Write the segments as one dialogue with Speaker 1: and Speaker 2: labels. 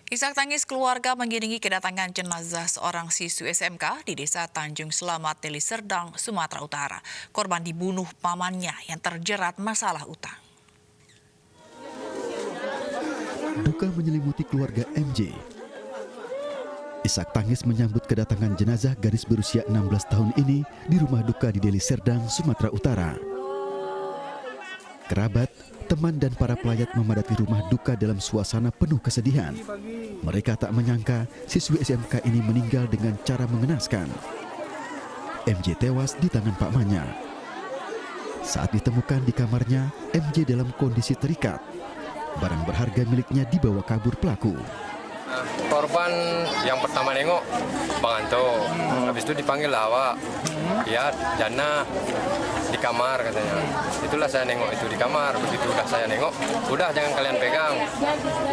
Speaker 1: Isak tangis keluarga mengiringi kedatangan jenazah seorang siswi SMK di Desa Tanjung Selamat, Deli Serdang, Sumatera Utara. Korban dibunuh pamannya yang terjerat masalah utang.
Speaker 2: Duka menyelimuti keluarga MJ. Isak tangis menyambut kedatangan jenazah gadis berusia 16 tahun ini di rumah duka di Deli Serdang, Sumatera Utara. Kerabat, teman dan para pelayat memadati rumah duka dalam suasana penuh kesedihan. Mereka tak menyangka siswi SMK ini meninggal dengan cara mengenaskan. MJ tewas di tangan pakmannya. Saat ditemukan di kamarnya, MJ dalam kondisi terikat. Barang berharga miliknya dibawa kabur pelaku.
Speaker 3: Korban yang pertama nengok Bang Anto, habis itu dipanggil awak, ya Jana di kamar katanya. Itulah saya nengok itu di kamar, begitu udah saya nengok, udah jangan kalian pegang,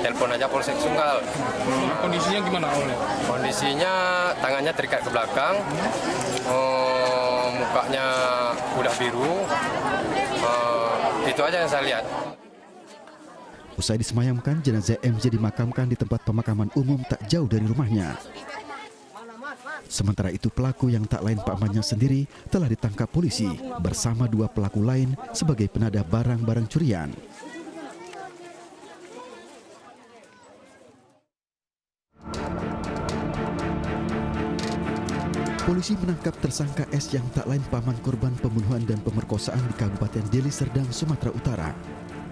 Speaker 3: telepon aja Polsek Sunggal.
Speaker 4: Kondisinya gimana awalnya?
Speaker 3: Kondisinya tangannya terikat ke belakang, mukanya udah biru, itu aja yang saya lihat.
Speaker 2: Usai disemayamkan, jenazah MJ dimakamkan di tempat pemakaman umum tak jauh dari rumahnya. Sementara itu pelaku yang tak lain pakmannya sendiri telah ditangkap polisi bersama dua pelaku lain sebagai penadah barang-barang curian. Polisi menangkap tersangka S yang tak lain paman korban pembunuhan dan pemerkosaan di Kabupaten Deli Serdang, Sumatera Utara.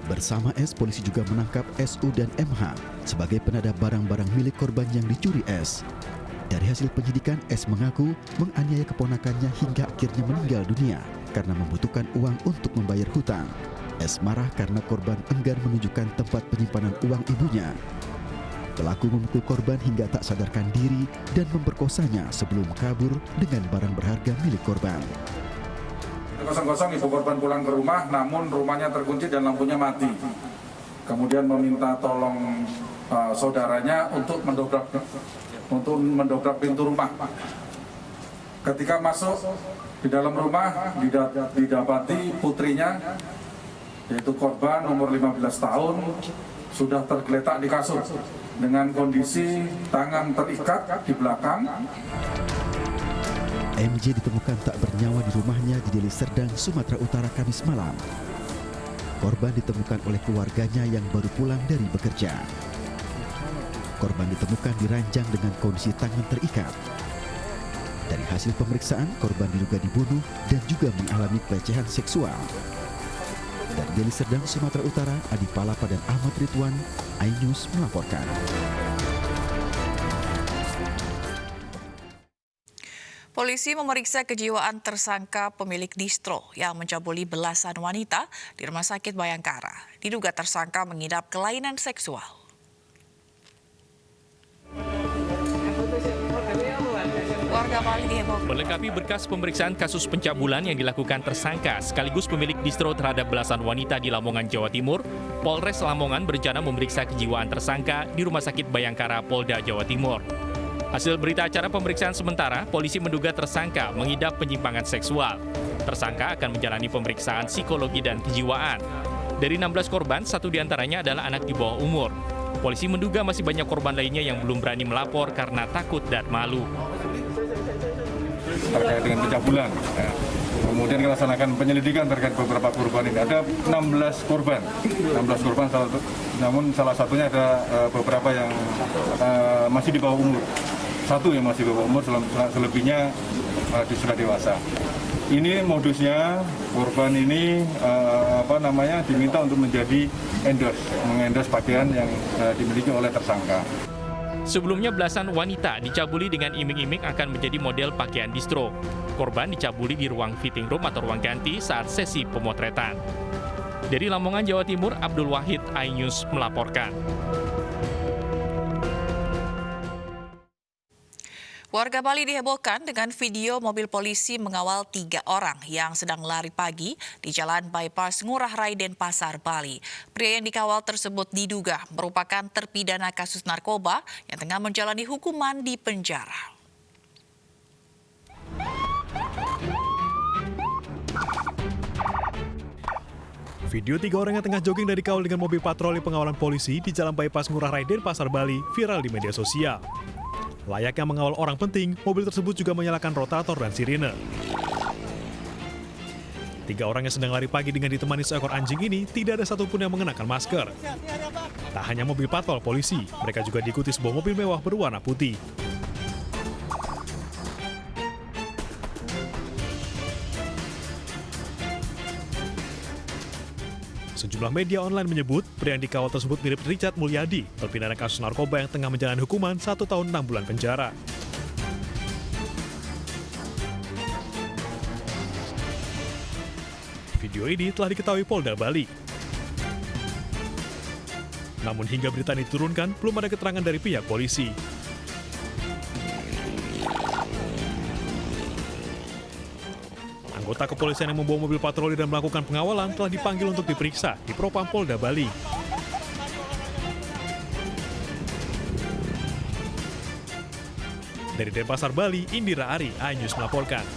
Speaker 2: Bersama S, polisi juga menangkap SU dan MH sebagai penadah barang-barang milik korban yang dicuri S. Dari hasil penyidikan, S mengaku menganiaya keponakannya hingga akhirnya meninggal dunia karena membutuhkan uang untuk membayar hutang. S marah karena korban enggan menunjukkan tempat penyimpanan uang ibunya. Pelaku memukul korban hingga tak sadarkan diri dan memperkosanya sebelum kabur dengan barang berharga milik korban.
Speaker 5: Kosong-kosong ibu korban pulang ke rumah, namun rumahnya terkunci dan lampunya mati. Kemudian meminta tolong saudaranya untuk mendobrak pintu rumah. Ketika masuk di dalam rumah, didapati putrinya, yaitu korban umur 15 tahun, sudah tergeletak di kasur dengan kondisi tangan terikat di belakang.
Speaker 2: MJ ditemukan tak bernyawa di rumahnya di Deli Serdang, Sumatera Utara Kamis malam. Korban ditemukan oleh keluarganya yang baru pulang dari bekerja. Korban ditemukan diranjang dengan kondisi tangan terikat. Dari hasil pemeriksaan, korban diduga dibunuh dan juga mengalami pelecehan seksual. Dari Deli Serdang, Sumatera Utara, Adi Palapa dan Ahmad Ridwan, iNews melaporkan.
Speaker 1: Polisi memeriksa kejiwaan tersangka pemilik distro yang mencabuli belasan wanita di Rumah Sakit Bayangkara. Diduga tersangka mengidap kelainan seksual. Warga Bali dihebohkan.
Speaker 6: Melengkapi berkas pemeriksaan kasus pencabulan yang dilakukan tersangka sekaligus pemilik distro terhadap belasan wanita di Lamongan, Jawa Timur, Polres Lamongan berencana memeriksa kejiwaan tersangka di Rumah Sakit Bayangkara, Polda Jawa Timur. Hasil berita acara pemeriksaan sementara, polisi menduga tersangka mengidap penyimpangan seksual. Tersangka akan menjalani pemeriksaan psikologi dan kejiwaan. Dari 16 korban, 1 diantaranya adalah anak di bawah umur. Polisi menduga masih banyak korban lainnya yang belum berani melapor karena takut dan malu.
Speaker 5: Terkait dengan pencabulan, kemudian kita laksanakan penyelidikan terkait beberapa korban ini. Ada 16 korban, namun salah satunya ada beberapa yang masih di bawah umur. Satu yang masih di bawah umur, selebihnya sudah dewasa. Ini modusnya korban ini diminta untuk menjadi mengendorse pakaian yang dimiliki oleh tersangka.
Speaker 6: Sebelumnya belasan wanita dicabuli dengan iming-iming akan menjadi model pakaian distro. Korban dicabuli di ruang fitting room atau ruang ganti saat sesi pemotretan. Dari Lamongan, Jawa Timur, Abdul Wahid, iNews melaporkan.
Speaker 1: Warga Bali dihebohkan dengan video mobil polisi mengawal 3 orang yang sedang lari pagi di Jalan Bypass Ngurah Rai Denpasar, Bali. Pria yang dikawal tersebut diduga merupakan terpidana kasus narkoba yang tengah menjalani hukuman di penjara.
Speaker 7: Video 3 orang yang tengah jogging dari kawal dengan mobil patroli pengawalan polisi di Jalan Bypass Ngurah Rai Denpasar, Bali viral di media sosial. Layaknya mengawal orang penting, mobil tersebut juga menyalakan rotator dan sirine. 3 orang yang sedang lari pagi dengan ditemani seekor anjing ini tidak ada satupun yang mengenakan masker. Tak hanya mobil patrol polisi, mereka juga diikuti sebuah mobil mewah berwarna putih. Sejumlah media online menyebut pria yang dikawal tersebut mirip Richard Mulyadi, terpidana kasus narkoba yang tengah menjalani hukuman 1 tahun 6 bulan penjara. Video ini telah diketahui Polda Bali. Namun hingga berita ini diturunkan, belum ada keterangan dari pihak polisi. Anggota kepolisian yang membawa mobil patroli dan melakukan pengawalan telah dipanggil untuk diperiksa di Propam Polda Bali. Dari Denpasar, Bali, Indira Ari, iNews melaporkan.